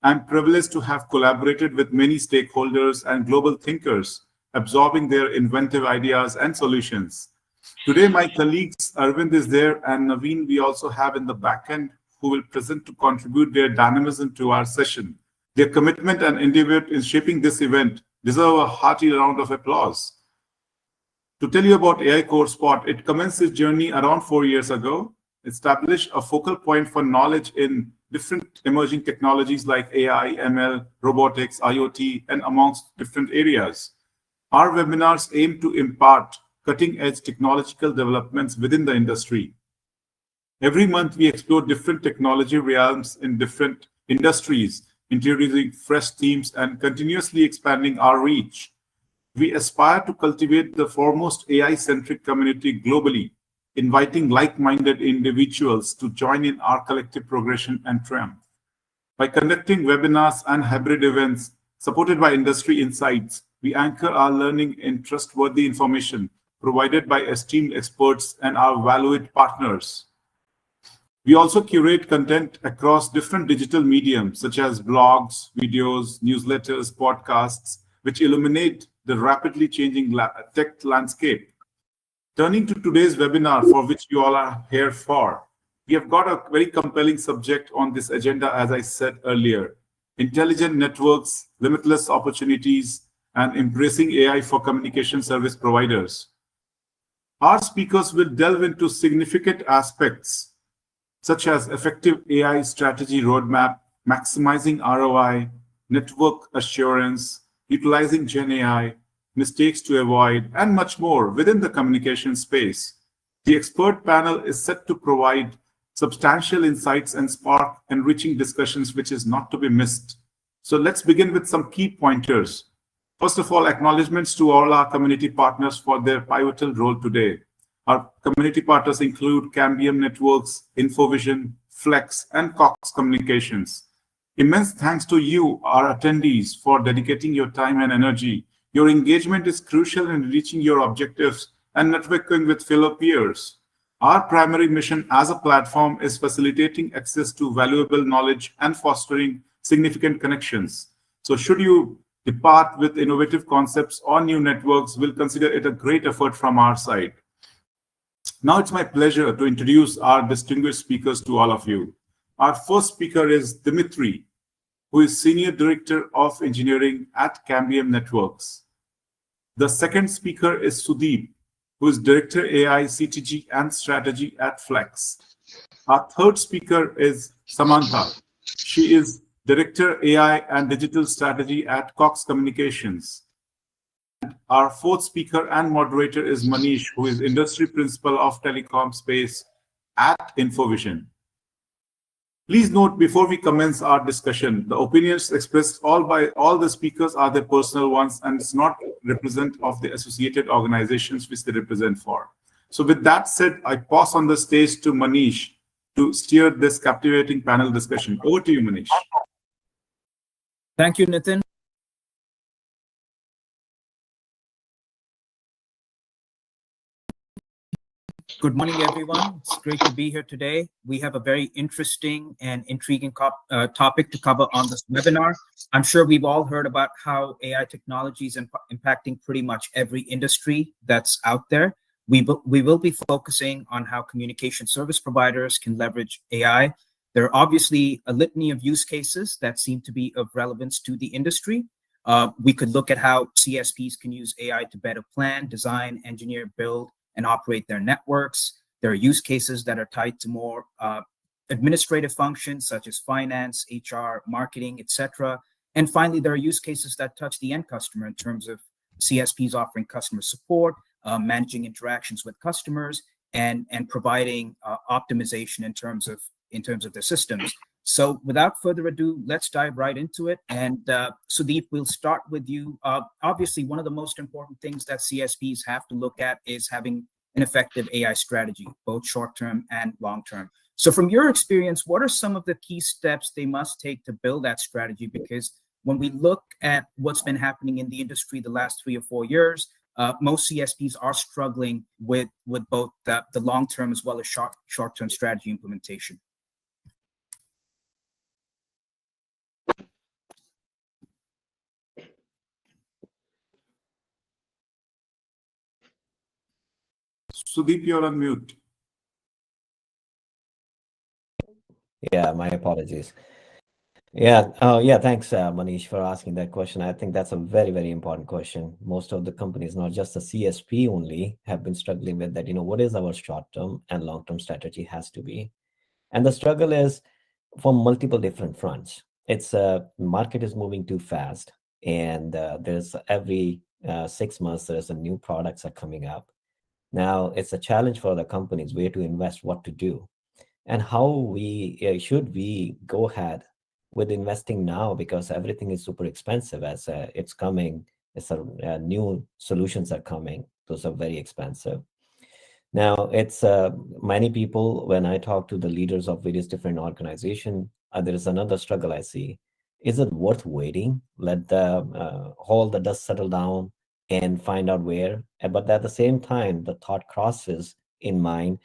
I'm privileged to have collaborated with many stakeholders and global thinkers, absorbing their inventive ideas and solutions. Today, my colleagues Arvind is there and Naveen we also have in the back end who will present to contribute their dynamism to our session. Their commitment and endeavor in shaping this event deserve a hearty round of applause. To tell you about AI Core Spot, it commenced its journey around 4 years ago, established a focal point for knowledge in different emerging technologies like AI, ML, robotics, IoT, and amongst different areas. Our webinars aim to impart cutting-edge technological developments within the industry. Every month, we explore different technology realms in different industries, introducing fresh themes and continuously expanding our reach. We aspire to cultivate the foremost AI-centric community globally, inviting like-minded individuals to join in our collective progression and triumph. By conducting webinars and hybrid events supported by industry insights, we anchor our learning in trustworthy information provided by esteemed experts and our valued partners. We also curate content across different digital mediums such as blogs, videos, newsletters, podcasts, which illuminate the rapidly changing tech landscape. Turning to today's webinar, for which you all are here for, we have got a very compelling subject on this agenda, as I said earlier: intelligent networks, limitless opportunities, and embracing AI for communication service providers. Our speakers will delve into significant aspects such as effective AI strategy roadmap, maximizing ROI, network assurance, utilizing Gen AI, mistakes to avoid, and much more within the communication space. The expert panel is set to provide substantial insights and spark enriching discussions, which is not to be missed. So let's begin with some key pointers. First of all, acknowledgements to all our community partners for their pivotal role today. Our community partners include Cambium Networks, InfoVision, Flex, and Cox Communications. Immense thanks to you, our attendees, for dedicating your time and energy. Your engagement is crucial in reaching your objectives and networking with fellow peers. Our primary mission as a platform is facilitating access to valuable knowledge and fostering significant connections. So should you depart with innovative concepts or new networks, we'll consider it a great effort from our side. Now it's my pleasure to introduce our distinguished speakers to all of you. Our first speaker is Dimitri, who is Senior Director of Engineering at Cambium Networks. The second speaker is Sudeep, who is Director AI, CTG, and Strategy at Flex. Our third speaker is Samantha. She is Director AI and Digital Strategy at Cox Communications. Our fourth speaker and moderator is Manish, who is Industry Principal of Telecom Space at InfoVision. Please note, before we commence our discussion, the opinions expressed by all the speakers are their personal ones and it's not representative of the associated organizations which they represent for. So with that said, I pass on the stage to Manish to steer this captivating panel discussion. Over to you, Manish. Thank you, Nitin. Good morning, everyone. It's great to be here today. We have a very interesting and intriguing topic to cover on this webinar. I'm sure we've all heard about how AI technology is impacting pretty much every industry that's out there. We will be focusing on how communication service providers can leverage AI. There are obviously a litany of use cases that seem to be of relevance to the industry. We could look at how CSPs can use AI to better plan, design, engineer, build, and operate their networks. There are use cases that are tied to more administrative functions such as finance, HR, marketing, etc. And finally, there are use cases that touch the end customer in terms of CSPs offering customer support, managing interactions with customers, and providing optimization in terms of their systems. So without further ado, let's dive right into it. And Sudeep, we'll start with you. Obviously, one of the most important things that CSPs have to look at is having an effective AI strategy, both short-term and long-term. So from your experience, what are some of the key steps they must take to build that strategy? Because when we look at what's been happening in the industry the last 3 or 4 years, most CSPs are struggling with both the long-term as well as short-term strategy implementation. Sudeep, you're on mute. Yeah, my apologies. Yeah, thanks, Manish, for asking that question. I think that's a very, very important question. Most of the companies, not just the CSP only, have been struggling with that. What is our short-term and long-term strategy has to be. And the struggle is from multiple different fronts. It's market is moving too fast, and there's every 6 months there's a new products are coming up. Now it's a challenge for the companies where to invest, what to do, and how we should we go ahead with investing now because everything is super expensive as it's coming. It's new solutions are coming. Those are very expensive. Now, it's many people, when I talk to the leaders of various different organizations, there is another struggle I see. Is it worth waiting? Let the all the dust settle down and find out where. But at the same time, the thought crosses in mind,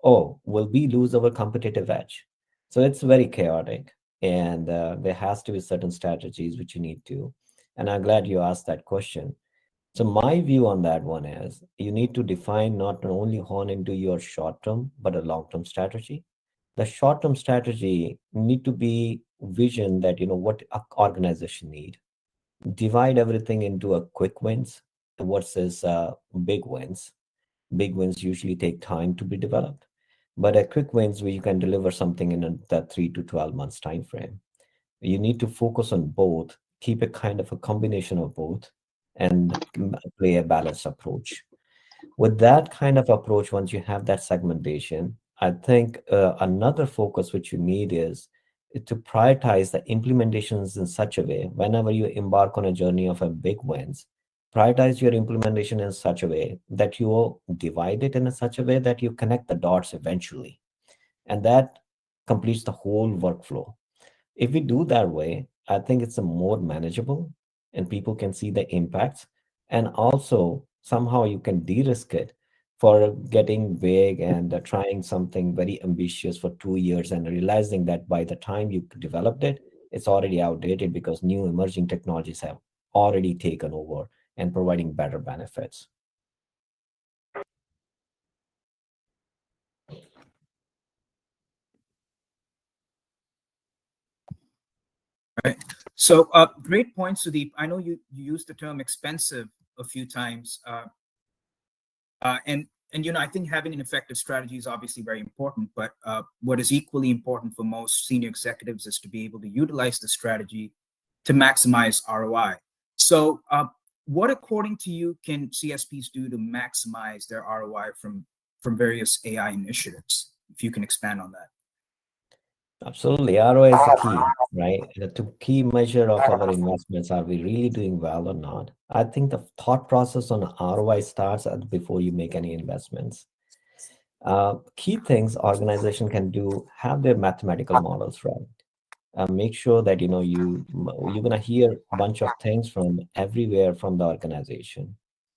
oh, will we lose our competitive edge? So it's very chaotic. And there has to be certain strategies which you need to. And I'm glad you asked that question. So my view on that one is you need to define not only hone into your short term, but a long term strategy. The short term strategy need to be vision that what a organization need. Divide everything into a quick wins versus big wins. Big wins usually take time to be developed, but a quick wins where you can deliver something in that 3 to 12 months time frame. You need to focus on both, keep a kind of a combination of both, and play a balanced approach. With that kind of approach, once you have that segmentation, I think another focus which you need is to prioritize the implementations in such a way, whenever you embark on a journey of a big wins, prioritize your implementation in such a way that you divide it in such a way that you connect the dots eventually. And that completes the whole workflow. If we do that way, I think it's a more manageable and people can see the impacts. And also, somehow you can de risk it for getting vague and trying something very ambitious for 2 years and realizing that by the time you developed it, it's already outdated because new emerging technologies have already taken over and providing better benefits. Right. So, great point, Sudeep. I know you used the term expensive a few times, and I think having an effective strategy is obviously very important. But what is equally important for most senior executives is to be able to utilize the strategy to maximize ROI. So, what, according to you, can CSPs do to maximize their ROI from various AI initiatives? If you can expand on that. Absolutely. ROI is the key, right? The key measure of our investments, are we really doing well or not? I think the thought process on ROI starts before you make any investments. Key things organization can do, have their mathematical models right. Make sure that you're gonna hear a bunch of things from everywhere from the organization,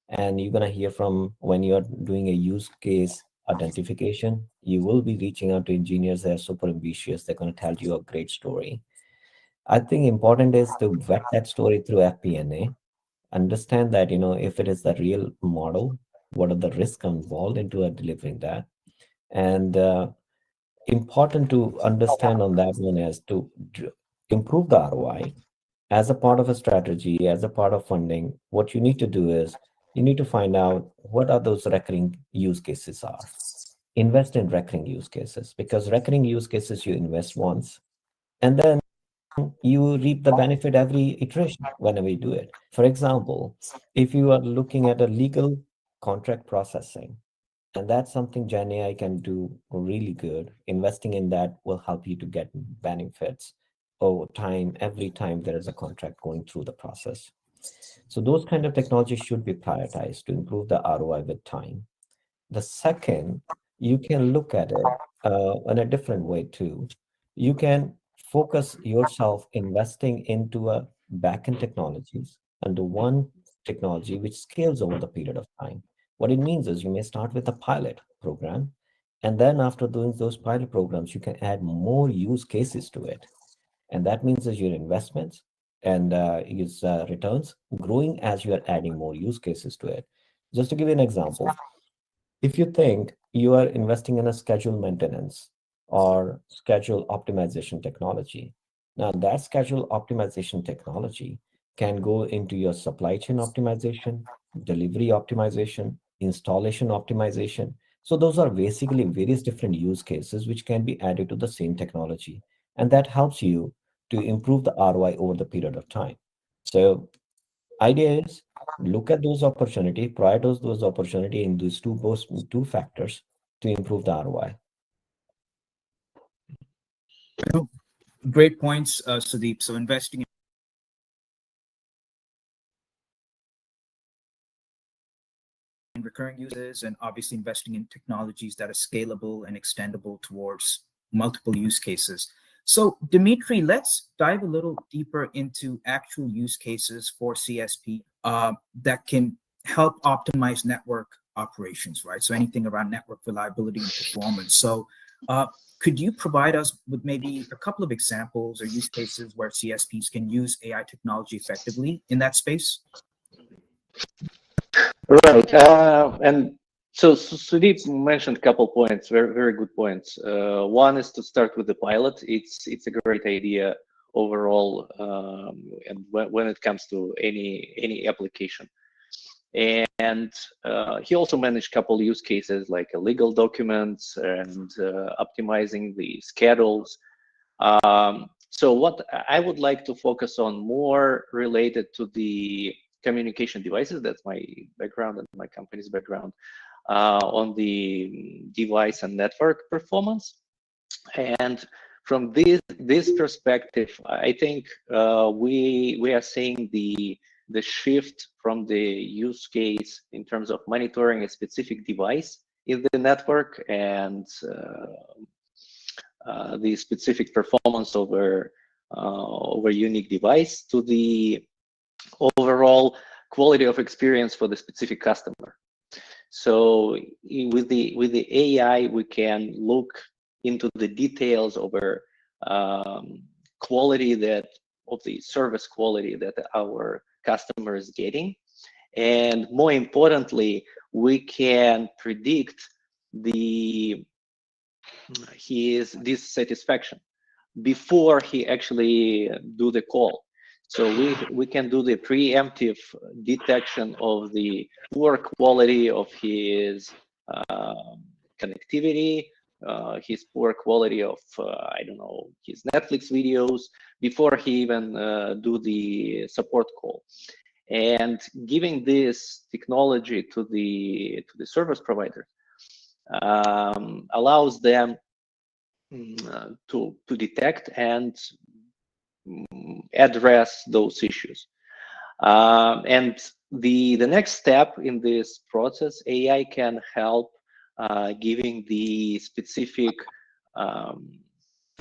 and you're gonna hear from when you're doing a use case identification. You will be reaching out to engineers that are super ambitious. They're gonna tell you a great story. I think important is to vet that story through FP&A. Understand that if it is the real model, what are the risks involved into delivering that, and important to understand on that one is to improve the ROI as a part of a strategy, as a part of funding. What you need to do is you need to find out what are those recurring use cases are. Invest in recurring use cases, because recurring use cases you invest once and then you reap the benefit every iteration whenever you do it. For example, if you are looking at a legal contract processing, and that's something Gen AI can do really good. Investing in that will help you to get benefits over time, every time there is a contract going through the process. So those kind of technologies should be prioritized to improve the ROI with time. The second, you can look at it in a different way too. You can focus yourself investing into a backend technologies under one technology which scales over the period of time. What it means is you may start with a pilot program, and then after doing those pilot programs, you can add more use cases to it. And that means that your investments and use returns growing as you are adding more use cases to it. Just to give you an example, If you think you are investing in a schedule maintenance or schedule optimization technology, now that schedule optimization technology can go into your supply chain optimization, delivery optimization, installation optimization. So those are basically various different use cases which can be added to the same technology. And that helps you to improve the ROI over the period of time. So idea is look at those opportunity, prioritize those opportunity in these two factors to improve the ROI. Great points, Sudeep. So investing in recurring uses and obviously investing in technologies that are scalable and extendable towards multiple use cases. So Dimitri, let's dive a little deeper into actual use cases for CSP that can help optimize network operations, right? So anything around network reliability and performance. So could you provide us with maybe a couple of examples or use cases where CSPs can use AI technology effectively in that space? Right. And so Sudeep mentioned a couple points, very good points. One is to start with the pilot. It's a great idea overall, and when it comes to any application. And he also managed a couple use cases like legal documents and optimizing the schedules. So what I would like to focus on more related to the communication devices. That's my background and my company's background on the device and network performance. And from this perspective, I think we are seeing the shift from the use case in terms of monitoring a specific device in the network and the specific performance over unique device to the overall quality of experience for the specific customer. So with the AI, we can look into the details over quality of the service quality that our customer is getting, and more importantly, we can predict his dissatisfaction before he actually do the call. So we can do the preemptive detection of the poor quality of his connectivity, his poor quality of I don't know, his Netflix videos before he even do the support call. And giving this technology to the service provider allows them to detect and address those issues. And the next step in this process, AI can help giving the specific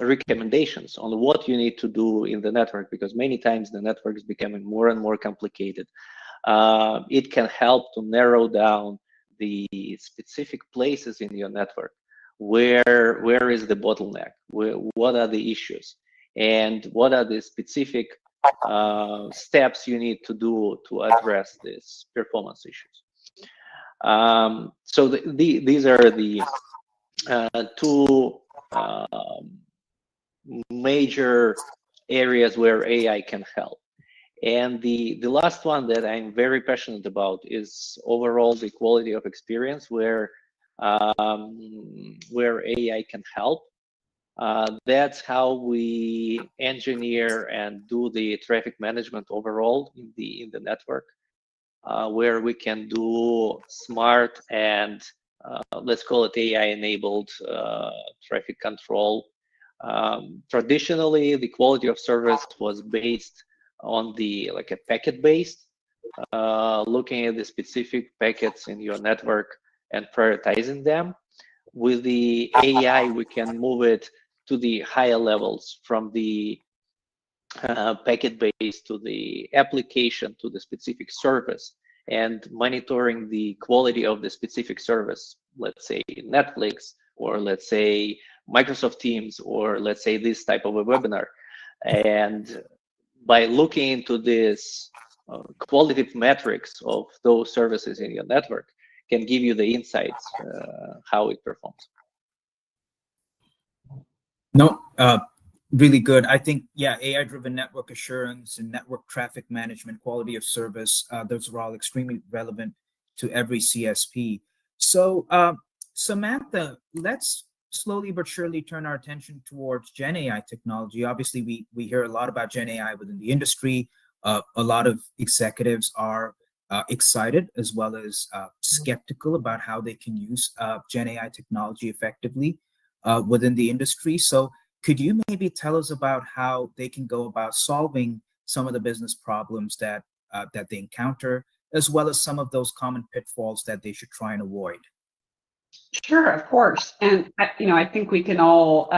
recommendations on what you need to do in the network, because many times the network is becoming more and more complicated. It can help to narrow down the specific places in your network where is the bottleneck, what are the issues, and what are the specific steps you need to do to address these performance issues. So these are the two major areas where AI can help. And the last one that I'm very passionate about is overall the quality of experience where AI can help. That's how we engineer and do the traffic management overall in the network, where we can do smart and let's call it AI-enabled traffic control. Traditionally, the quality of service was based on the like a packet-based, looking at the specific packets in your network and prioritizing them. With the AI, we can move it to the higher levels, from the packet-based to the application to the specific service, and monitoring the quality of the specific service, let's say Netflix, or let's say Microsoft Teams, or let's say this type of a webinar. And by looking into this qualitative metrics of those services in your network, can give you the insights how it performs. No, really good. I think, yeah, AI-driven network assurance and network traffic management, quality of service, those are all extremely relevant to every CSP. So, Samantha, let's slowly but surely turn our attention towards Gen AI technology. Obviously, we hear a lot about Gen AI within the industry. A lot of executives are excited as well as skeptical about how they can use Gen AI technology effectively within the industry. So could you maybe tell us about how they can go about solving some of the business problems that they encounter, as well as some of those common pitfalls that they should try and avoid? Sure, of course. And I think we can all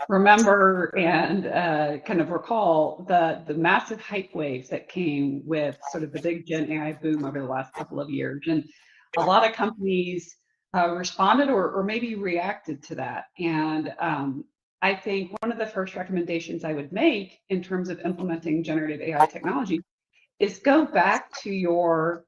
remember and kind of recall the massive hype waves that came with sort of the big Gen AI boom over the last couple of years. And a lot of companies responded or maybe reacted to that. And I think one of the first recommendations I would make in terms of implementing generative AI technology is go back to your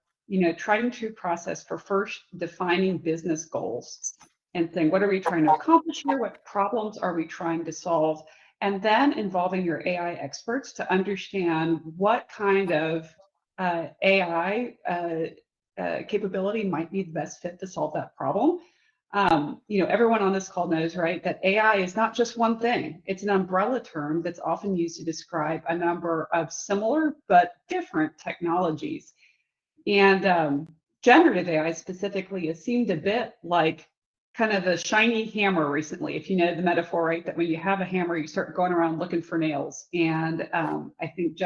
tried and true process for first defining business goals and saying, what are we trying to accomplish here? What problems are we trying to solve? And then involving your AI experts to understand what kind of AI capability might be the best fit to solve that problem. Everyone on this call knows, right, that AI is not just one thing. It's an umbrella term that's often used to describe a number of similar but different technologies. And generative AI specifically has seemed a bit like kind of a shiny hammer recently, if you know the metaphor, right? That when you have a hammer, you start going around looking for nails. And I think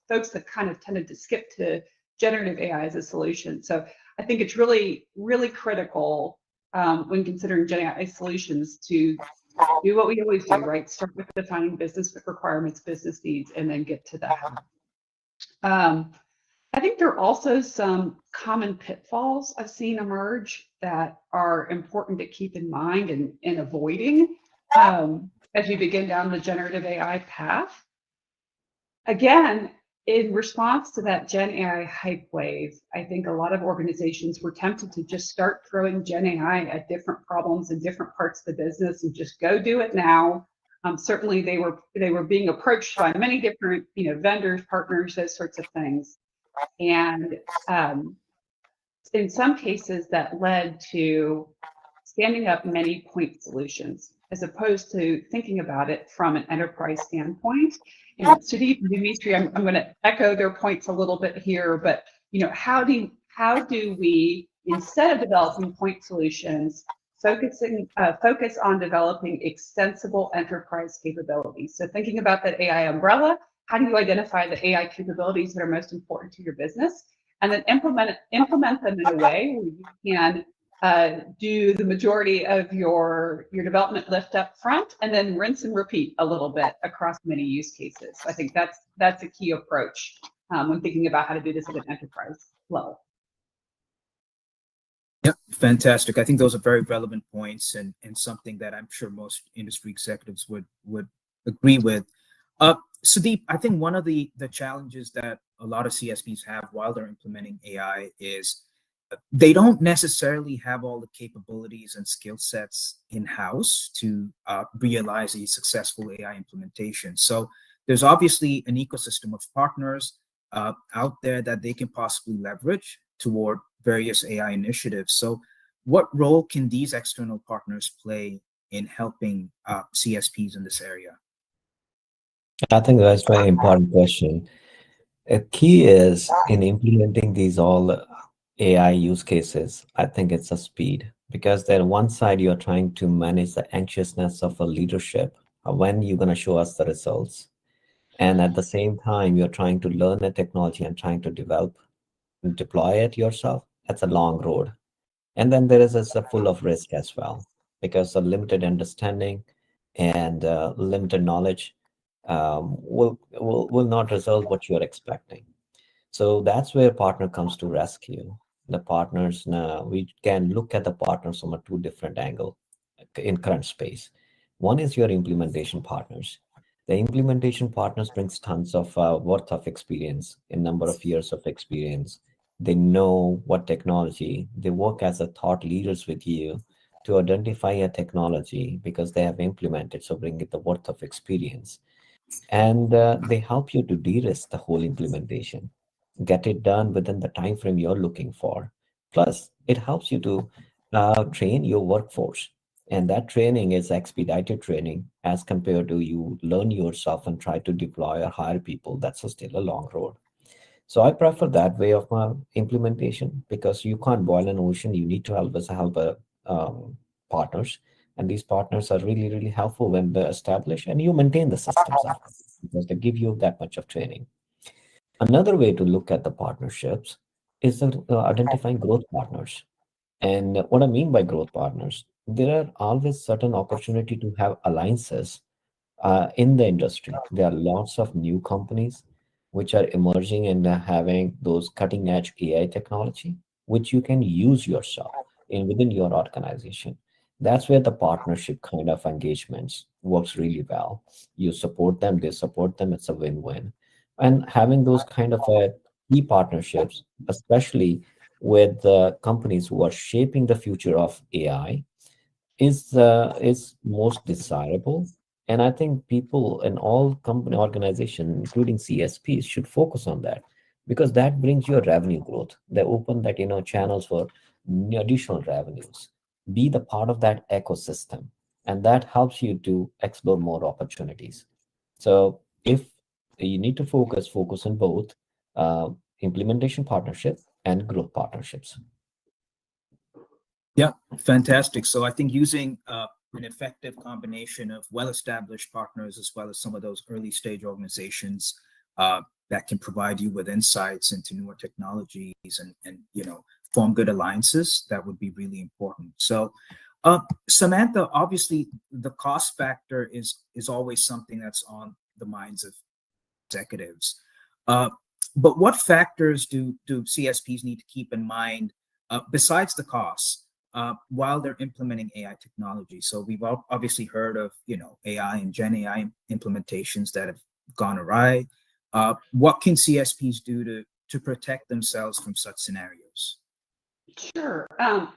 folks have kind of tended to skip to generative AI as a solution. So I think it's really, really critical when considering Gen AI solutions to do what we always do, right? Start with defining business requirements, business needs, and then get to the how. I think there are also some common pitfalls I've seen emerge that are important to keep in mind and avoiding as you begin down the generative AI path. Again, in response to that Gen AI hype wave, I think a lot of organizations were tempted to just start throwing Gen AI at different problems in different parts of the business and just go do it now. Certainly, they were being approached by many different vendors, partners, those sorts of things. And in some cases, that led to standing up many point solutions, as opposed to thinking about it from an enterprise standpoint. And Sudeep and Dimitri, I'm going to echo their points a little bit here, but how do we, instead of developing point solutions, focus on developing extensible enterprise capabilities? So thinking about that AI umbrella, how do you identify the AI capabilities that are most important to your business, and then implement them in a way where you can do the majority of your development lift up front, and then rinse and repeat a little bit across many use cases. I think that's a key approach when thinking about how to do this at an enterprise level. Yeah, fantastic. I think those are very relevant points and something that I'm sure most industry executives would agree with. Sudeep, I think one of the challenges that a lot of CSPs have while they're implementing AI is they don't necessarily have all the capabilities and skill sets in-house to realize a successful AI implementation. So there's obviously an ecosystem of partners out there that they can possibly leverage toward various AI initiatives. So what role can these external partners play in helping CSPs in this area? I think that's a very important question. A key is in implementing these all AI use cases, I think it's a speed, because then one side you're trying to manage the anxiousness of a leadership. When you're going to show us the results? And at the same time, you're trying to learn the technology and trying to develop and deploy it yourself. That's a long road. And then there is a full of risk as well, because a limited understanding and limited knowledge will not result what you're expecting. So that's where partner comes to rescue. The partners, now we can look at the partners from a two different angle in current space. One is your implementation partners. The implementation partners brings tons of worth of experience, a number of years of experience, They know what technology. They work as a thought leaders with you to identify a technology because they have implemented, so bring it the worth of experience. And they help you to de-risk the whole implementation, get it done within the time frame you're looking for. Plus, it helps you to train your workforce. And that training is expedited training as compared to you learn yourself and try to deploy or hire people. That's still a long road. So I prefer that way of implementation because you can't boil an ocean. You need to always help partners, and these partners are really, really helpful when they're established, and you maintain the systems after because they give you that much of training. Another way to look at the partnerships is identifying growth partners. And what I mean by growth partners, there are always certain opportunity to have alliances in the industry. There are lots of new companies which are emerging and having those cutting edge AI technology, which you can use yourself in within your organization. That's where the partnership kind of engagements works really well. You support them, they support them. It's a win-win. And having those kind of key partnerships, especially with the companies who are shaping the future of AI, is most desirable. And I think people in all company organization, including CSPs, should focus on that because that brings your revenue growth. They open that channels for additional revenues. Be the part of that ecosystem, and that helps you to explore more opportunities. So if you need to focus on both uh, implementation partnership and growth partnerships. Yeah, fantastic. So I think using an effective combination of well-established partners as well as some of those early-stage organizations that can provide you with insights into newer technologies and form good alliances, that would be really important. So, Samantha, obviously, the cost factor is always something that's on the minds of executives. But what factors do CSPs need to keep in mind besides the costs? While they're implementing AI technology. So we've obviously heard of AI and Gen AI implementations that have gone awry. What can CSPs do to protect themselves from such scenarios? Sure.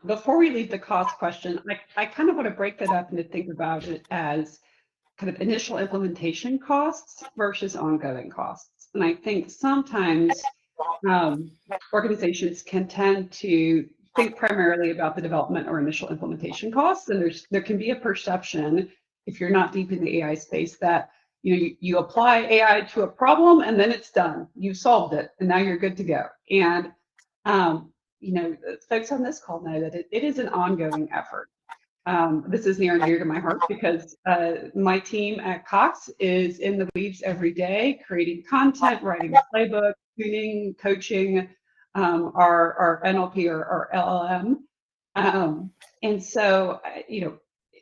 Before we leave the cost question, I kind of want to break that up and to think about it as kind of initial implementation costs versus ongoing costs. And I think sometimes organizations can tend to think primarily about the development or initial implementation costs, and there can be a perception, if you're not deep in the AI space, that you apply AI to a problem and then it's done. You solved it, and now you're good to go. And folks on this call know that it is an ongoing effort. This is near and dear to my heart because my team at Cox is in the weeds every day, creating content, writing playbook, tuning, coaching our NLP or our LLM. And so,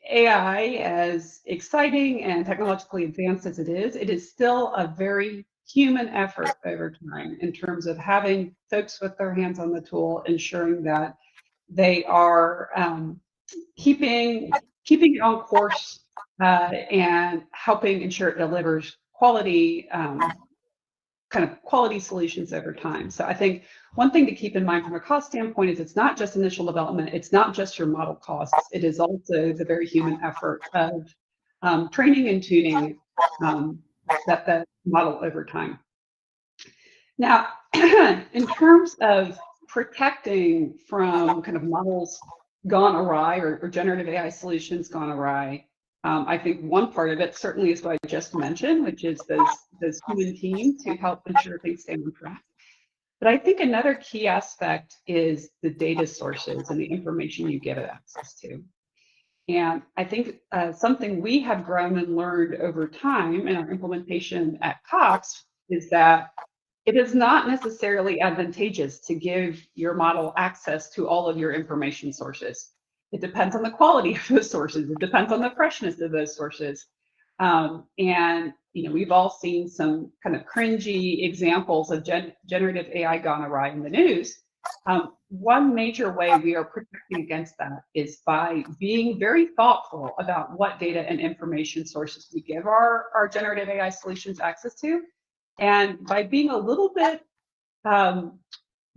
AI, as exciting and technologically advanced as it is still a very human effort over time in terms of having folks with their hands on the tool, ensuring that they are keeping it on course and helping ensure it delivers quality quality solutions over time. So I think one thing to keep in mind from a cost standpoint is it's not just initial development, it's not just your model costs, it is also the very human effort of training and tuning that model over time. Now, in terms of protecting from kind of models gone awry or generative AI solutions gone awry, I think one part of it certainly is what I just mentioned, which is those human teams who help ensure things stay on track. But I think another key aspect is the data sources and the information you give it access to. And I think something we have grown and learned over time in our implementation at Cox is that it is not necessarily advantageous to give your model access to all of your information sources. It depends on the quality of those sources. It depends on the freshness of those sources. And we've all seen some kind of cringy examples of generative AI gone awry in the news. One major way we are protecting against that is by being very thoughtful about what data and information sources we give our generative AI solutions access to, and by being a little bit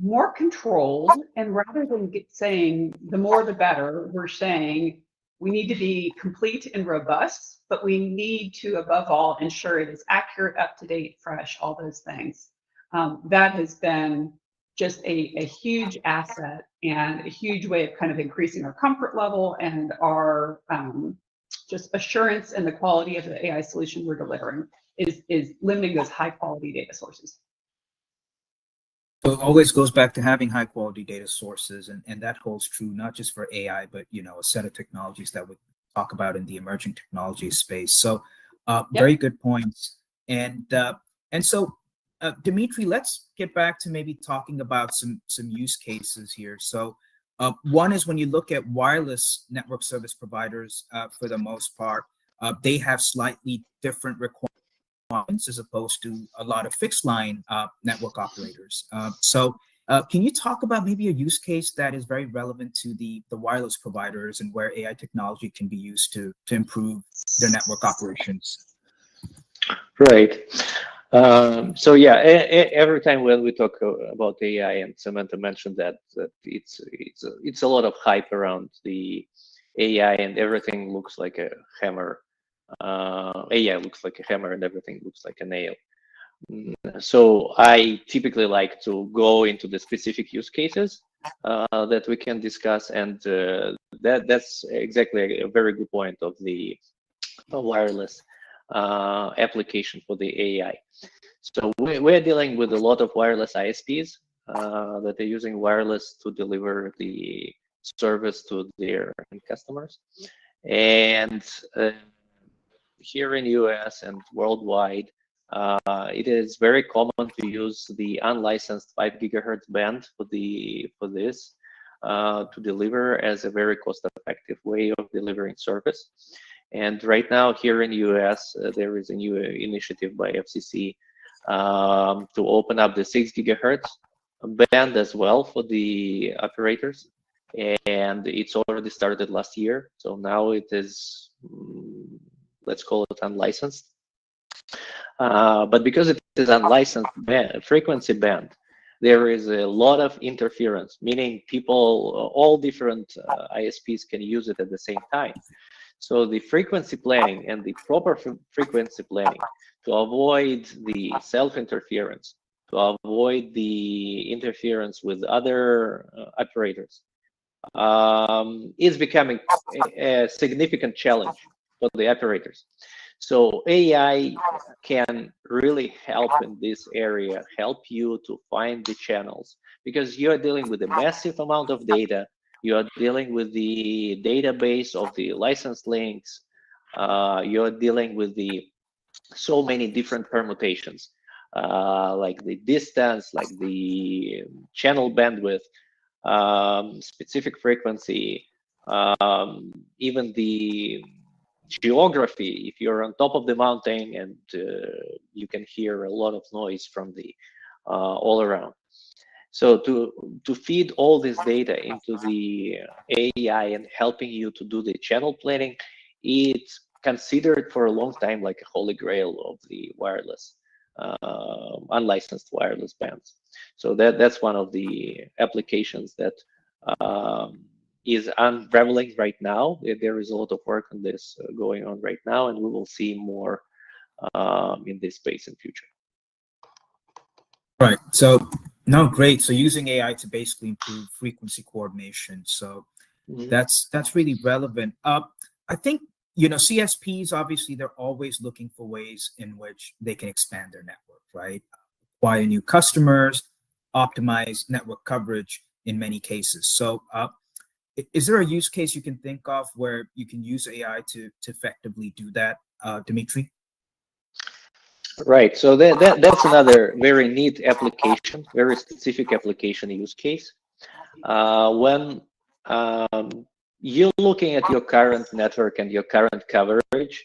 more controlled, and rather than saying the more the better, we're saying we need to be complete and robust, but we need to, above all, ensure it is accurate, up to date, fresh, all those things. That has been just a huge asset and a huge way of kind of increasing our comfort level and our just assurance in the quality of the AI solution we're delivering is limiting those high quality data sources. So it always goes back to having high quality data sources, and that holds true not just for AI, but a set of technologies that we talk about in the emerging technology space. So very good points. And so Dimitri, let's get back to maybe talking about some use cases here. So one is when you look at wireless network service providers, for the most part, they have slightly different requirements as opposed to a lot of fixed line network operators. So can you talk about maybe a use case that is very relevant to the wireless providers and where AI technology can be used to improve their network operations? Right. So yeah, every time when we talk about AI, and Samantha mentioned that it's a lot of hype around the AI, and everything looks like a hammer. AI looks like a hammer, and everything looks like a nail. So I typically like to go into the specific use cases that we can discuss, and that's exactly a very good point of the wireless application for the AI. So we're dealing with a lot of wireless ISPs that are using wireless to deliver the service to their customers. And here in US and worldwide, it is very common to use the unlicensed 5 gigahertz band for this to deliver as a very cost-effective way of delivering service. And right now here in US, there is a new initiative by FCC to open up the 6 gigahertz band as well for the operators. And it's already started last year. So now it is, let's call it unlicensed. But because it is unlicensed frequency band, there is a lot of interference, meaning people, all different ISPs can use it at the same time. So the frequency planning and the proper frequency planning to avoid the self-interference, to avoid the interference with other operators, is becoming a significant challenge for the operators. So AI can really help in this area, help you to find the channels, because you are dealing with a massive amount of data. You are dealing with the database of the licensed links. You are dealing with the so many different permutations, like the distance, like the channel bandwidth, specific frequency, even the geography. If you're on top of the mountain and you can hear a lot of noise from the all around. So to feed all this data into the AI and helping you to do the channel planning, it's considered for a long time like a holy grail of the wireless, unlicensed wireless bands. So that's one of the applications that is unraveling right now. There is a lot of work on this going on right now, and we will see more in this space in future. Right. So no, great. So using AI to basically improve frequency coordination. So that's really relevant. I think CSPs, obviously they're always looking for ways in which they can expand their network, right? Acquire new customers, optimize network coverage in many cases. So is there a use case you can think of where you can use AI to effectively do that, Dimitri? Right. So that's another very neat application, very specific application use case. When you're looking at your current network and your current coverage,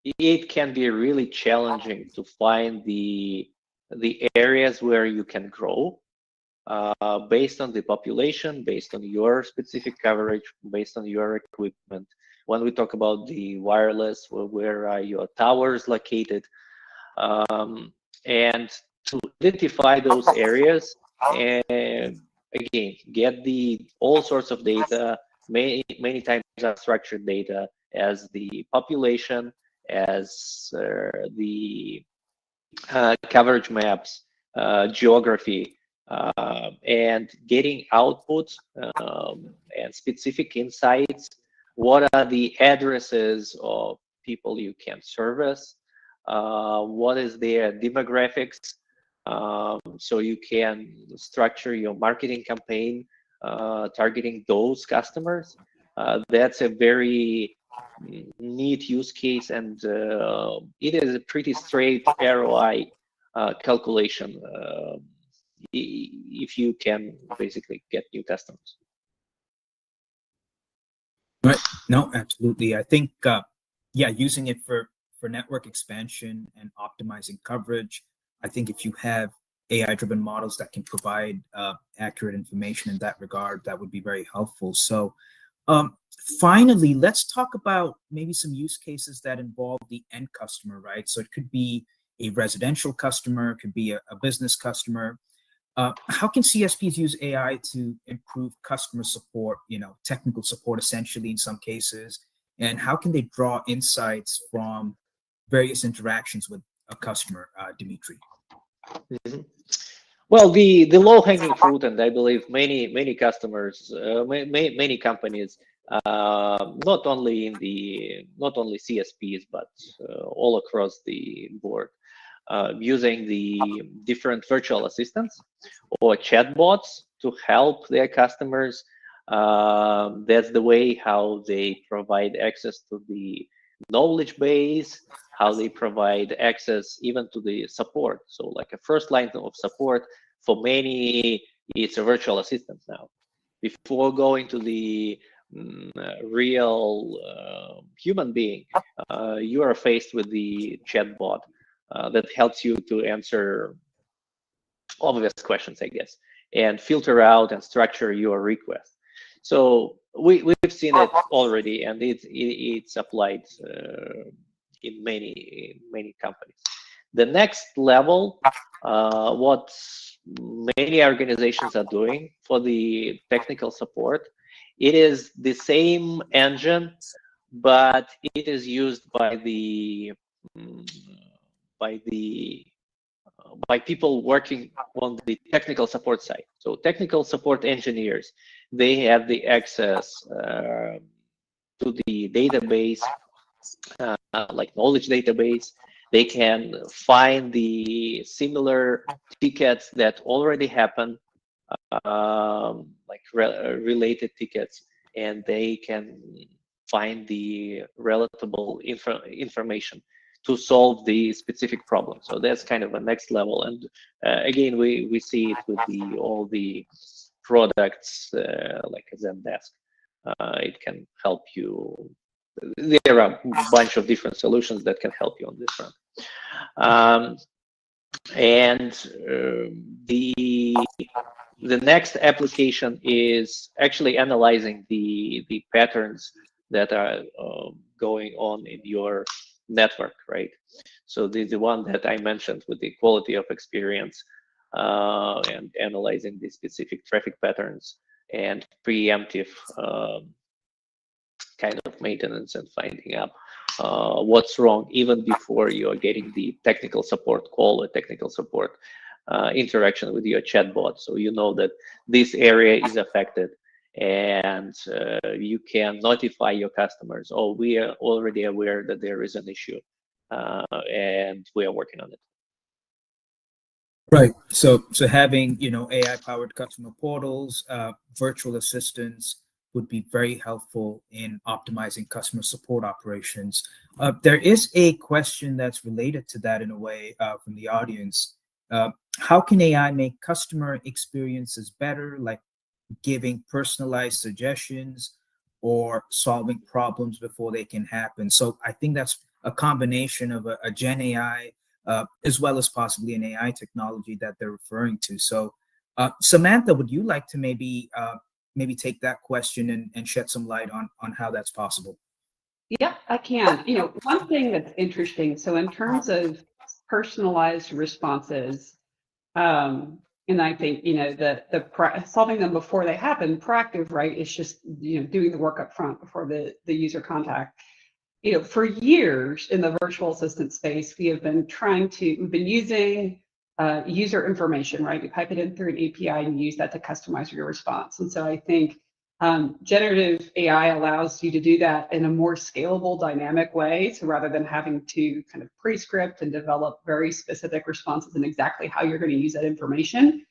it can be really challenging to find the areas where you can grow based on the population, based on your specific coverage, based on your equipment. When we talk about the wireless, where are your towers located? And to identify those areas and again get the all sorts of data, many times unstructured data, as the population, as the coverage maps, geography, and getting outputs and specific insights. What are the addresses of people you can service? What is their demographics? So you can structure your marketing campaign targeting those customers. That's a very neat use case, and it is a pretty straight ROI calculation if you can basically get new customers. Right. No, absolutely. I think, yeah, using it for network expansion and optimizing coverage. I think if you have AI-driven models that can provide accurate information in that regard, that would be very helpful. So finally, let's talk about maybe some use cases that involve the end customer, right? So it could be a residential customer, it could be a business customer. How can CSPs use AI to improve customer support, technical support essentially in some cases? And how can they draw insights from various interactions with a customer, Dimitri? Mm-hmm. Well, the low-hanging fruit, and I believe many customers, many companies, not only CSPs but all across the board, using the different virtual assistants or chatbots to help their customers. That's the way how they provide access to the knowledge base, how they provide access even to the support. So like a first line of support for many, it's a virtual assistant now. Before going to the real human being, you are faced with the chatbot that helps you to answer obvious questions, I guess, and filter out and structure your request. So we've seen it already, and it's applied in many companies. The next level, what many organizations are doing for the technical support, it is the same engine, but it is used by people working on the technical support side. So technical support engineers, they have the access to the database, like knowledge database. They can find the similar tickets that already happened, like related tickets, and they can find the relatable information to solve the specific problem. So that's kind of a next level. And again, we see it with all the products like Zendesk. It can help you. There are a bunch of different solutions that can help you on this front. The next application is actually analyzing the patterns that are going on in your network, right? So the one that I mentioned with the quality of experience and analyzing the specific traffic patterns and preemptive kind of maintenance and finding out what's wrong even before you are getting the technical support call or technical support interaction with your chatbot. So you know that this area is affected, and you can notify your customers, oh, we are already aware that there is an issue, and we are working on it. Right. So having AI-powered customer portals, virtual assistants would be very helpful in optimizing customer support operations. There is a question that's related to that in a way from the audience. How can AI make customer experiences better, like giving personalized suggestions or solving problems before they can happen? So I think that's a combination of a Gen AI as well as possibly an AI technology that they're referring to. So Samantha, would you like to maybe take that question and shed some light on how that's possible? Yeah, I can. One thing that's interesting, so in terms of personalized responses, And I think, solving them before they happen, proactive, right, is just, doing the work up front before the user contact. For years in the virtual assistant space, we've been using user information, right? We pipe it in through an API and use that to customize your response. And so I think generative AI allows you to do that in a more scalable, dynamic way. So rather than having to kind of pre-script and develop very specific responses and exactly how you're going to use that information,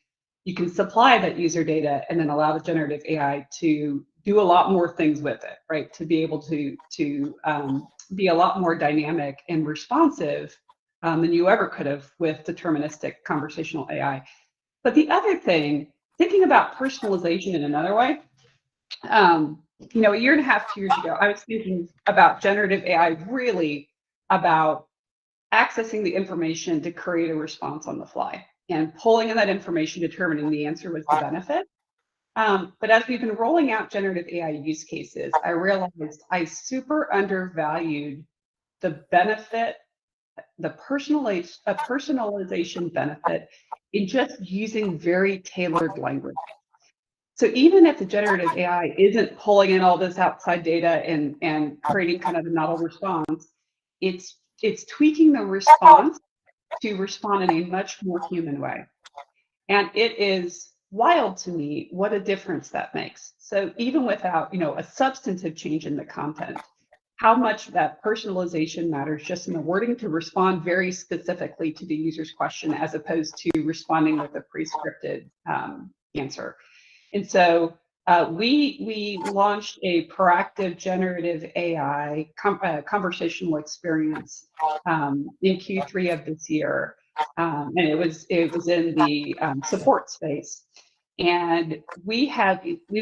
you can supply that user data and then allow the generative AI to do a lot more things with it, right? To be able to be a lot more dynamic and responsive than you ever could have with deterministic conversational AI. But the other thing, thinking about personalization in another way, a year and a half, 2 years ago, I was thinking about generative AI really about accessing the information to create a response on the fly and pulling in that information, determining the answer was the benefit. But as we've been rolling out generative AI use cases, I realized I super undervalued the benefit, the personalization benefit in just using very tailored language. So even if the generative AI isn't pulling in all this outside data and creating kind of a novel response, it's tweaking the response to respond in a much more human way. And it is wild to me what a difference that makes. So even without, a substantive change in the content, how much that personalization matters just in the wording to respond very specifically to the user's question, as opposed to responding with a pre-scripted answer. And so we launched a proactive generative AI conversational experience in Q3 of this year. And it was in the support space. And we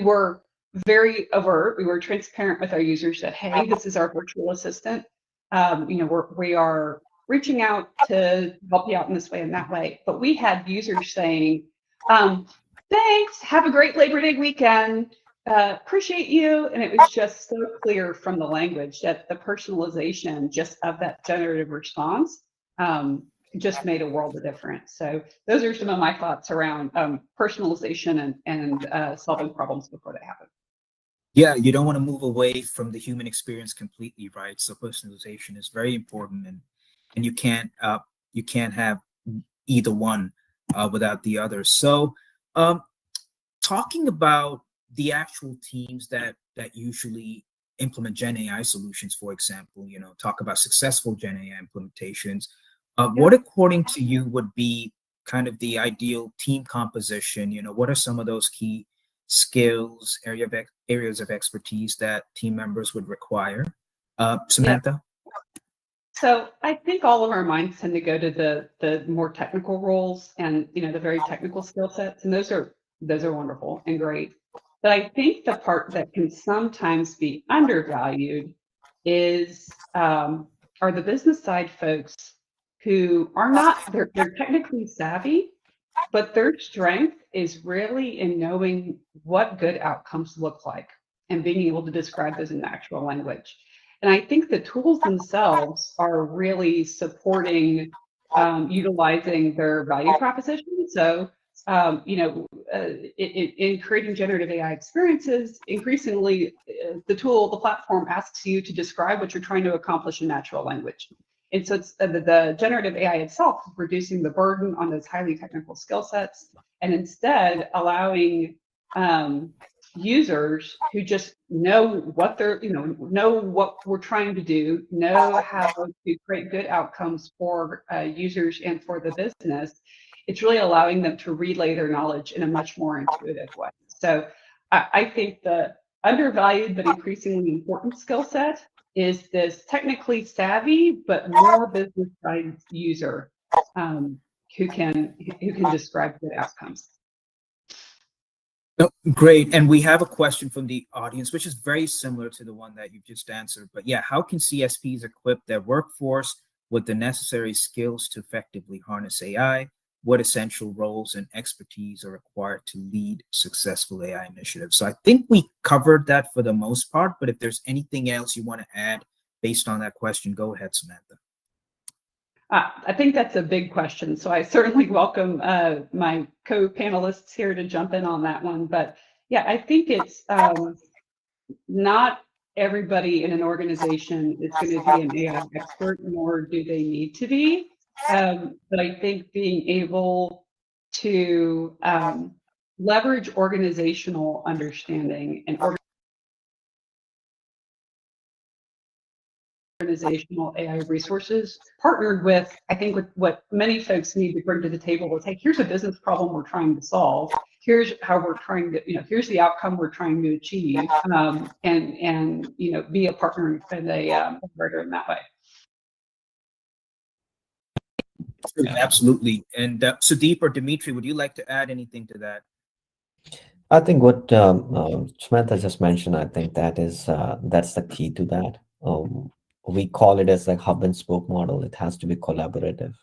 were very overt. We were transparent with our users that, hey, this is our virtual assistant. We are reaching out to help you out in this way and that way. But we had users saying, thanks, have a great Labor Day weekend, appreciate you. And it was just so clear from the language that the personalization just of that generative response just made a world of difference. So those are some of my thoughts around personalization and solving problems before they happen. Yeah, you don't want to move away from the human experience completely, right? So personalization is very important, and you can't have either one without the other. So talking about the actual teams that usually implement Gen AI solutions, for example, talk about successful Gen AI implementations. What, according to you, would be kind of the ideal team composition? What are some of those key skills, areas of expertise that team members would require? Samantha? So I think all of our minds tend to go to the more technical roles and the very technical skill sets, and those are wonderful and great. But I think the part that can sometimes be undervalued is are the business side folks who are not, they're technically savvy, but their strength is really in knowing what good outcomes look like and being able to describe those in natural language. And I think the tools themselves are really supporting utilizing their value proposition. So, in creating generative AI experiences, increasingly the platform asks you to describe what you're trying to accomplish in natural language. And so it's the generative AI itself is reducing the burden on those highly technical skill sets, and instead allowing users who just know what know what we're trying to do, know how to create good outcomes for users and for the business. It's really allowing them to relay their knowledge in a much more intuitive way. So I think the undervalued but increasingly important skill set is this technically savvy but more business side user who can describe good outcomes. Oh, great. And we have a question from the audience, which is very similar to the one that you just answered. But yeah, how can CSPs equip their workforce with the necessary skills to effectively harness AI? What essential roles and expertise are required to lead successful AI initiatives? So I think we covered that for the most part, but if there's anything else you want to add based on that question, go ahead, Samantha. I think that's a big question. So I certainly welcome my co-panelists here to jump in on that one. But yeah, I think it's not everybody in an organization is going to be an AI expert, nor do they need to be. But I think being able to leverage organizational understanding and organizational AI resources partnered with, I think, with what many folks need to bring to the table is, hey, here's a business problem we're trying to solve. Here's how we're trying to, here's the outcome we're trying to achieve, and be a partner and a collaborator in that way. Absolutely. And Sudeep or Dimitri, would you like to add anything to that? I think what Samantha just mentioned, I think that's the key to that. We call it as like hub and spoke model. It has to be collaborative.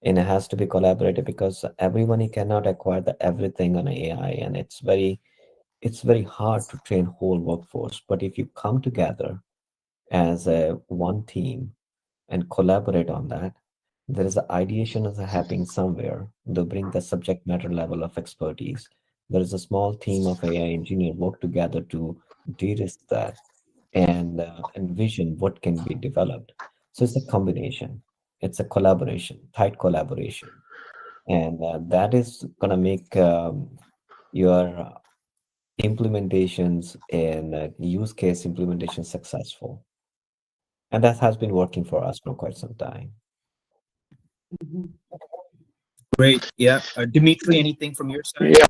And it has to be collaborative because everyone cannot acquire everything on AI, and it's very hard to train whole workforce. But if you come together as one team and collaborate on that, there is an ideation is happening somewhere. They bring the subject matter level of expertise. There is a small team of AI engineers work together to de-risk that and envision what can be developed. So it's a combination. It's a collaboration, tight collaboration, and that is gonna make your implementations and use case implementation successful. And that has been working for us for quite some time. Great. Yeah. Dimitri, anything from your side? Yeah.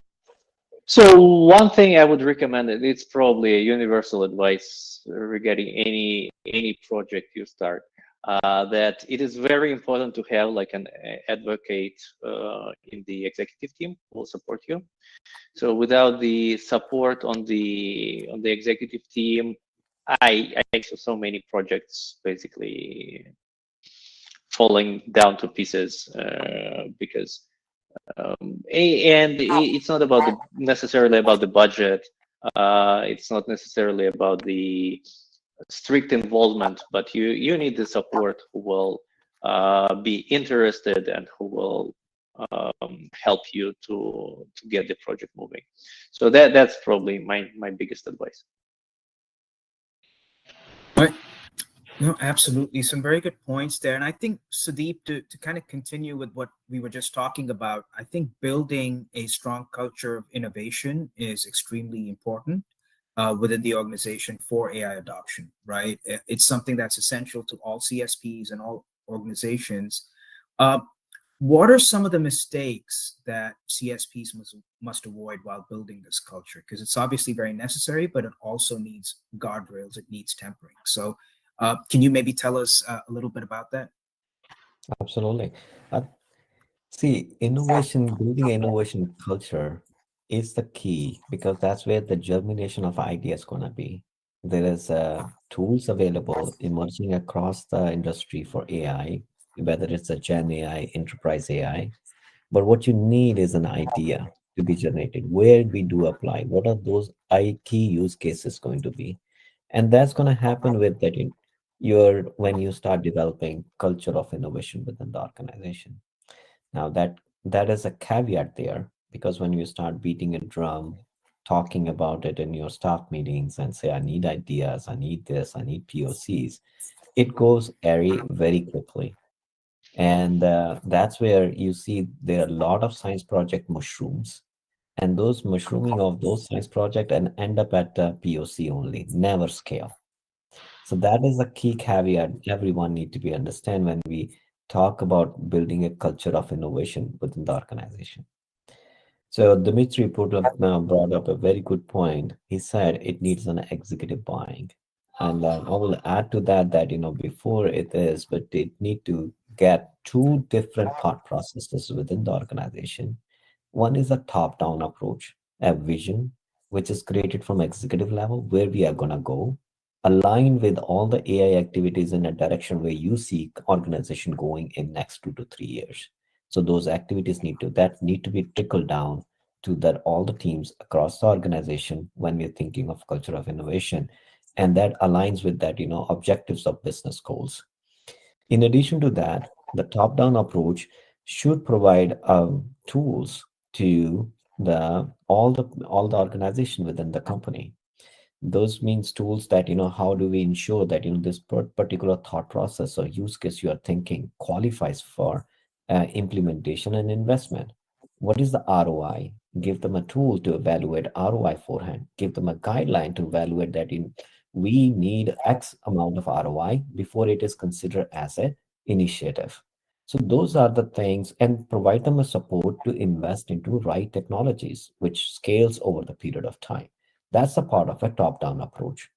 So one thing I would recommend, and it's probably a universal advice regarding any project you start, that it is very important to have like an advocate in the executive team who will support you. So without the support on the executive team, I saw so many projects basically falling down to pieces because and it's not about necessarily about the budget. It's not necessarily about the strict involvement, but you need the support who will be interested and who will help you to get the project moving. So that's probably my biggest advice. Right. No, absolutely. Some very good points there. And I think, Sudeep, to kind of continue with what we were just talking about, I think building a strong culture of innovation is extremely important within the organization for AI adoption, right? It's something that's essential to all CSPs and all organizations. What are some of the mistakes that CSPs must avoid while building this culture? Because it's obviously very necessary, but it also needs guardrails, it needs tempering. So can you maybe tell us a little bit about that? Absolutely. See, building an innovation culture is the key because that's where the germination of ideas is going to be. There is tools available emerging across the industry for AI, whether it's a Gen AI, enterprise AI. But what you need is an idea to be generated. Where we do apply? What are those key use cases going to be? And that's going to happen with that when you start developing culture of innovation within the organization. Now that is a caveat there, because when you start beating a drum, talking about it in your staff meetings and say, I need ideas, I need this, I need POCs, it goes airy very quickly. And that's where you see there are a lot of science project mushrooms, and those mushrooming of those science project and end up at POC only, never scale. So that is a key caveat everyone need to be understand when we talk about building a culture of innovation within the organization. So Dimitri brought up a very good point. He said it needs an executive buying. And I will add to that before it is, but it need to get two different thought processes within the organization. One is a top-down approach, a vision, which is created from executive level, where we are going to go, align with all the AI activities in a direction where you see organization going in next 2 to 3 years. So those activities need to be trickled down to that all the teams across the organization when we're thinking of culture of innovation, and that aligns with that objectives of business goals. In addition to that, The top-down approach should provide tools to all the organization within the company. Those means tools that, how do we ensure that, this particular thought process or use case you are thinking qualifies for implementation and investment. What is the ROI? Give them a tool to evaluate ROI forehand. Give them a guideline to evaluate that we need X amount of ROI before it is considered as an initiative. So those are the things, and provide them a support to invest into right technologies, which scales over the period of time. That's a part of a top-down approach.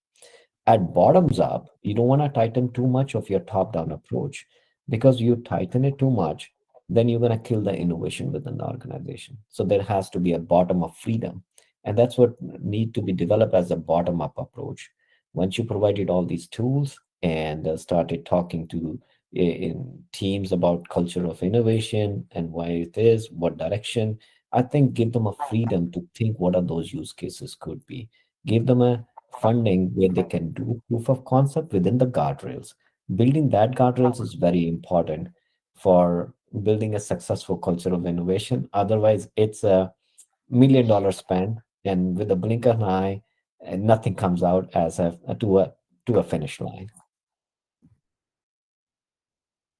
At bottoms up, you don't want to tighten too much of your top-down approach, because you tighten it too much, then you're going to kill the innovation within the organization. So there has to be a bottom of freedom. And that's what need to be developed as a bottom-up approach. Once you provided all these tools and started talking to in teams about culture of innovation and why it is, what direction, I think give them a freedom to think what are those use cases could be. Give them a funding where they can do proof of concept within the guardrails. Building that guardrails is very important for building a successful culture of innovation. Otherwise, it's $1 million spend, and with a blink of an eye, nothing comes out as to a finish line.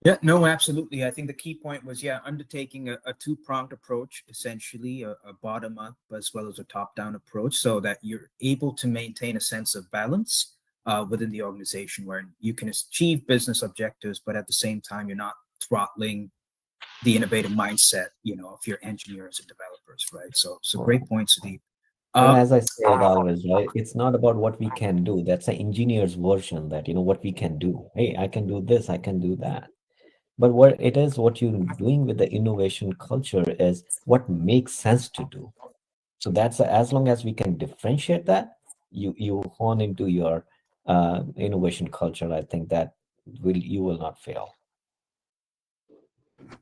Yeah, no, absolutely. I think the key point was, undertaking a two-pronged approach, essentially a bottom-up as well as a top-down approach, so that you're able to maintain a sense of balance within the organization, where you can achieve business objectives, but at the same time, you're not throttling the innovative mindset, of your engineers and developers, right? So great points, Sudeep. And as I said always, right, it's not about what we can do. That's an engineer's version that, what we can do. Hey, I can do this, I can do that. But what it is, what you're doing with the innovation culture is what makes sense to do. So that's as long as we can differentiate that, you hone into your innovation culture. I think that you will not fail.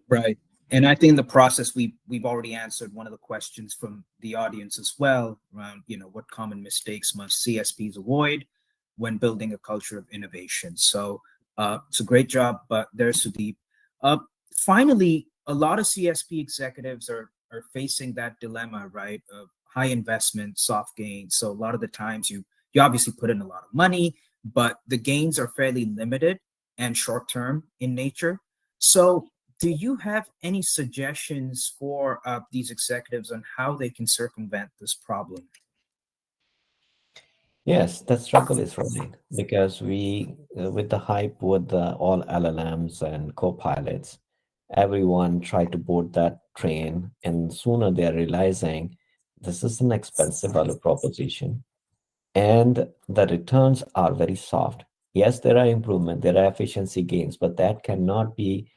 Right. And I think in the process, we've already answered one of the questions from the audience as well around, what common mistakes must CSPs avoid when building a culture of innovation. So it's a great job, but there's Sudeep. Finally, a lot of CSP executives are facing that dilemma, right, of high investment, soft gains. So a lot of the times you obviously put in a lot of money, but the gains are fairly limited and short term in nature. So do you have any suggestions for these executives on how they can circumvent this problem? Yes, that struggle is right, because with the hype with all LLMs and co-pilots, everyone tried to board that train, and sooner they're realizing this is an expensive value proposition, and the returns are very soft. Yes, there are improvement, there are efficiency gains, but that cannot be.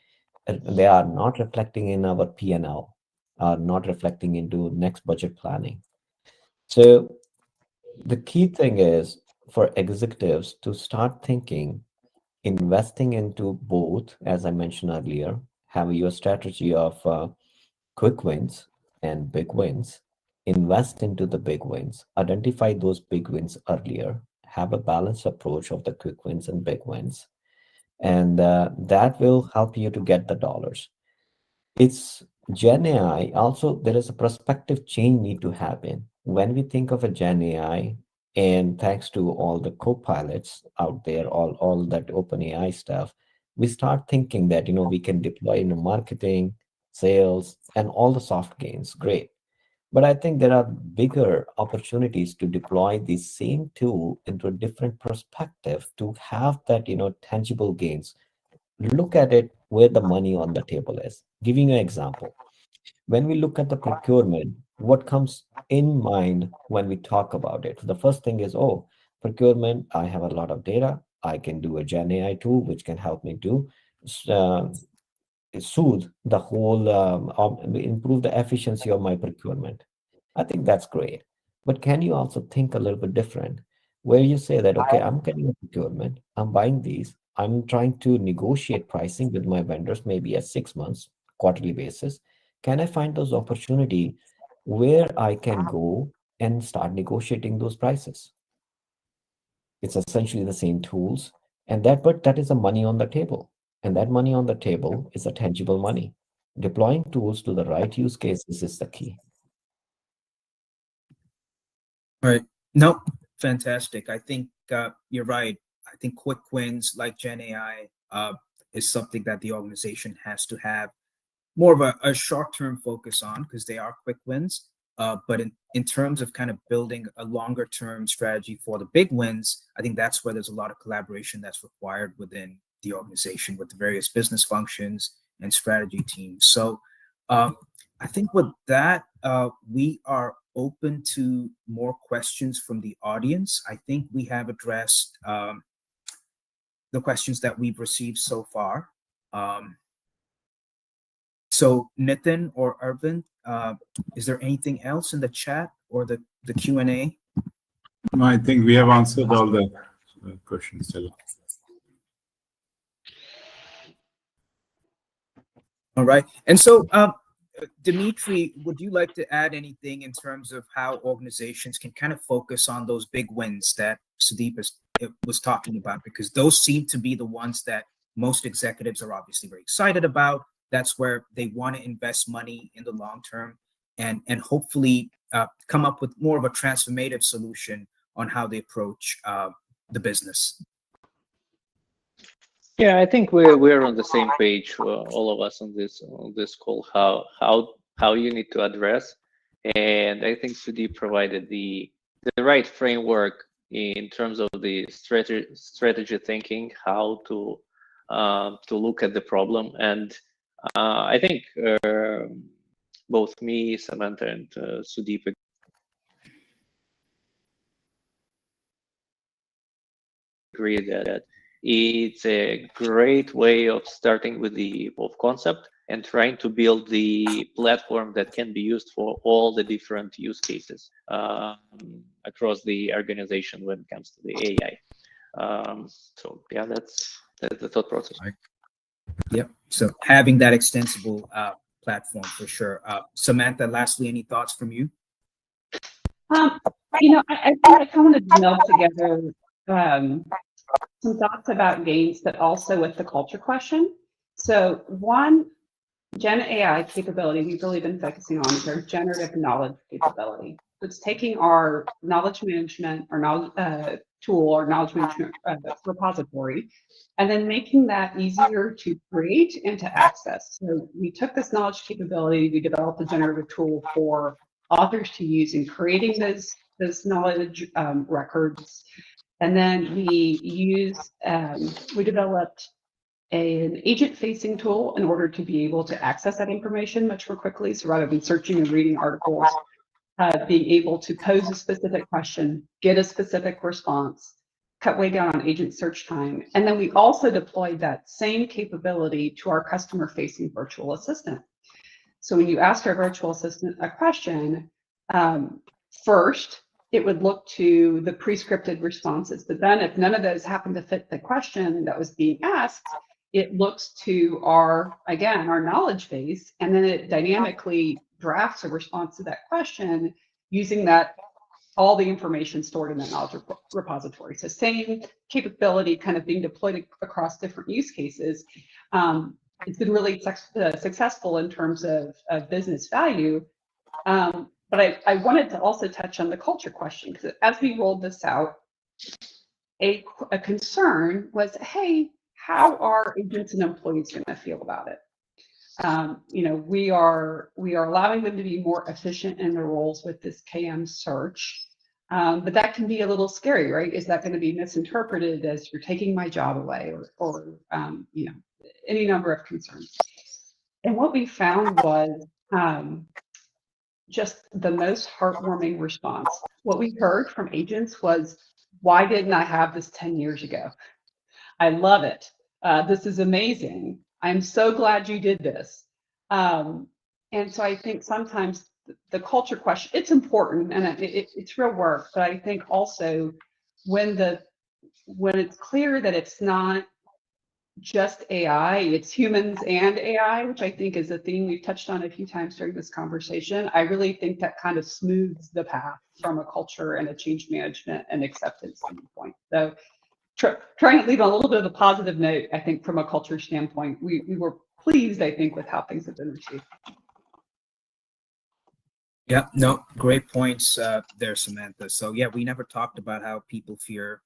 They are not reflecting in our P&L, are not reflecting into next budget planning. So the key thing is for executives to start thinking, investing into both, as I mentioned earlier, have your strategy of quick wins and big wins. Invest into the big wins, identify those big wins earlier, have a balanced approach of the quick wins and big wins, and that will help you to get the dollars. It's Gen AI. Also, there is a perspective change need to happen. When we think of a Gen AI, and thanks to all the co-pilots out there, all that open AI stuff, we start thinking that, we can deploy in marketing, sales, and all the soft gains. Great. But I think there are bigger opportunities to deploy the same tool into a different perspective to have that, tangible gains. Look at it where the money on the table is. Giving you an example, when we look at the procurement, what comes in mind when we talk about it? The first thing is, oh, procurement, I have a lot of data. I can do a Gen AI tool, which can help me to soothe the whole, improve the efficiency of my procurement. I think that's great. But can you also think a little bit different, where you say that, okay, I'm getting a procurement, I'm buying these, I'm trying to negotiate pricing with my vendors, maybe at 6 months, quarterly basis. Can I find those opportunity where I can go and start negotiating those prices? It's essentially the same tools, but that is the money on the table. And that money on the table is a tangible money. Deploying tools to the right use cases is the key. All right. No, fantastic. I think you're right. I think quick wins like Gen AI is something that the organization has to have more of a short-term focus on, because they are quick wins. But in terms of kind of building a longer-term strategy for the big wins, I think that's where there's a lot of collaboration that's required within the organization with the various business functions and strategy teams. So I think with that, we are open to more questions from the audience. I think we have addressed the questions that we've received so far. So Nitin or Arvind, is there anything else in the chat or the Q&A? No, I think we have answered all the questions. Still. All right. And so, Dimitri, would you like to add anything in terms of how organizations can kind of focus on those big wins that Sudeep was talking about? Because those seem to be the ones that most executives are obviously very excited about. That's where they want to invest money in the long term and hopefully come up with more of a transformative solution on how they approach the business. Yeah, I think we're on the same page, all of us on this call. How you need to address, and I think Sudeep provided the right framework in terms of the strategy thinking, how to look at the problem, and I think both me, Samantha, and Sudeep agree that it's a great way of starting with the proof of concept and trying to build the platform that can be used for all the different use cases across the organization when it comes to the AI. So yeah, that's the thought process. Right. Yep. So having that extensible platform for sure. Samantha, lastly, any thoughts from you? You know, I think I kind of wanted to meld together some thoughts about gains, but also with the culture question. So one, Gen AI capability we've really been focusing on is our generative knowledge capability. It's taking our knowledge management or knowledge tool or knowledge management repository, and then making that easier to create and to access. So we took this knowledge capability, we developed a generative tool for authors to use in creating those knowledge records. And then we developed an agent-facing tool in order to be able to access that information much more quickly. So rather than searching and reading articles, being able to pose a specific question, get a specific response, cut way down on agent search time. And then we also deployed that same capability to our customer-facing virtual assistant. So when you ask our virtual assistant a question, first, it would look to the pre-scripted responses. But then if none of those happen to fit the question that was being asked, it looks to our knowledge base, and then it dynamically drafts a response to that question using all the information stored in that knowledge repository. So same capability kind of being deployed across different use cases. It's been really successful in terms of business value. But I wanted to also touch on the culture question, because as we rolled this out, a concern was, hey, how are agents and employees going to feel about it? You know, we are allowing them to be more efficient in their roles with this KM search, but that can be a little scary, right? Is that going to be misinterpreted as you're taking my job away, or you know, any number of concerns? And what we found was just the most heartwarming response. What we heard from agents was, why didn't I have this 10 years ago? I love it. This is amazing. I'm so glad you did this. And so I think sometimes the culture question, it's important and it's real work, but I think also when it's clear that it's not just AI, it's humans and AI, which I think is a theme we've touched on a few times during this conversation. I really think that kind of smooths the path from a culture and a change management and acceptance standpoint. So trying to leave on a little bit of a positive note, I think from a culture standpoint, we were pleased, I think, with how things have been received. Yeah, no, great points there, Samantha. So yeah, we never talked about how people fear,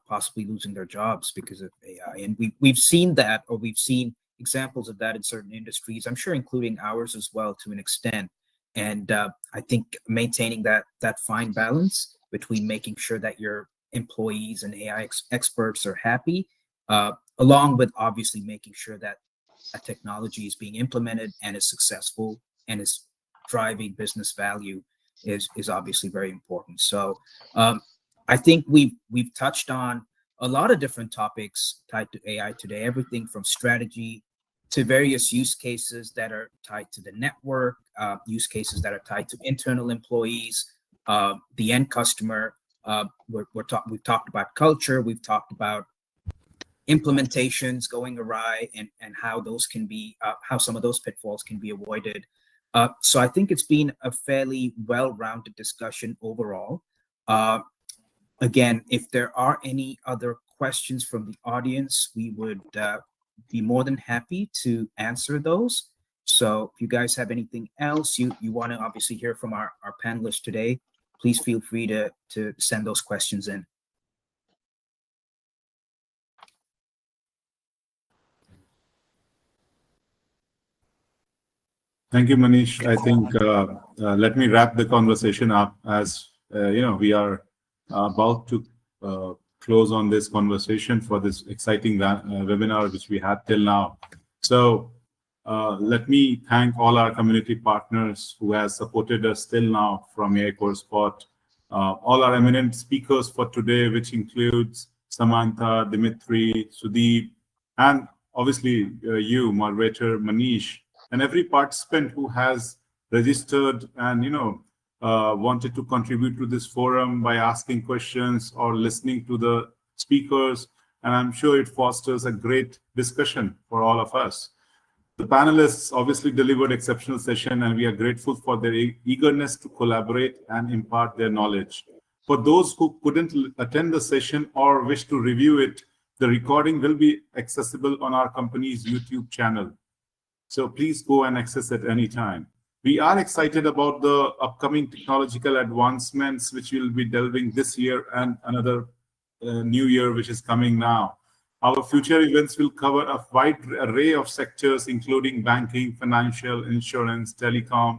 possibly losing their jobs because of AI, and we've seen that, or we've seen examples of that in certain industries. I'm sure, including ours as well, to an extent. And I think maintaining that fine balance between making sure that your employees and AI experts are happy, along with obviously making sure that a technology is being implemented and is successful and is driving business value is obviously very important. So I think we've touched on a lot of different topics tied to AI today, everything from strategy to various use cases that are tied to the network, use cases that are tied to internal employees, the end customer. We've talked about culture. We've talked about implementations going awry and how those can be, how some of those pitfalls can be avoided. So I think it's been a fairly well-rounded discussion overall. Again, if there are any other questions from the audience, we would be more than happy to answer those. So if you guys have anything else you want to obviously hear from our panelists today, please feel free to send those questions in. Thank you, Manish. I think let me wrap the conversation up as we are about to close on this conversation for this exciting webinar which we had till now. So let me thank all our community partners who have supported us till now from AI CoreSpot, all our eminent speakers for today, which includes Samantha, Dimitri, Sudeep, and obviously you, moderator Manish, and every participant who has registered and wanted to contribute to this forum by asking questions or listening to the speakers. And I'm sure it fosters a great discussion for all of us. The panelists obviously delivered exceptional session, and we are grateful for their eagerness to collaborate and impart their knowledge. For those who couldn't attend the session or wish to review it, the recording will be accessible on our company's YouTube channel. So please go and access it anytime. We are excited about the upcoming technological advancements which will be delving this year and another new year which is coming now. Our future events will cover a wide array of sectors, including banking, financial, insurance, telecom,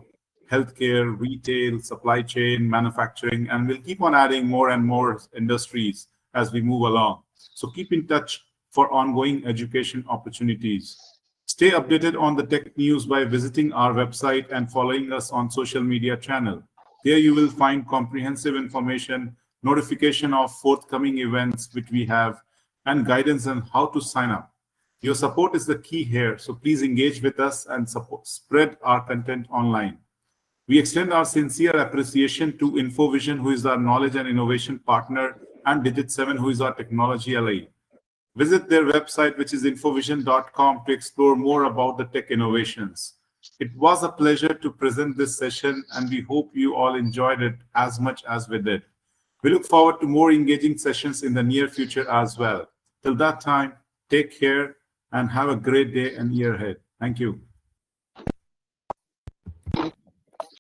healthcare, retail, supply chain, manufacturing, and we'll keep on adding more and more industries as we move along. So keep in touch for ongoing education opportunities. Stay updated on the tech news by visiting our website and following us on social media channel. There you will find comprehensive information, notification of forthcoming events which we have, and guidance on how to sign up. Your support is the key here, so please engage with us and spread our content online. We extend our sincere appreciation to InfoVision, who is our knowledge and innovation partner, and Digit7, who is our technology ally. Visit their website, which is infovision.com, to explore more about the tech innovations. It was a pleasure to present this session, and we hope you all enjoyed it as much as we did. We look forward to more engaging sessions in the near future as well. Till that time, take care and have a great day and year ahead. Thank you.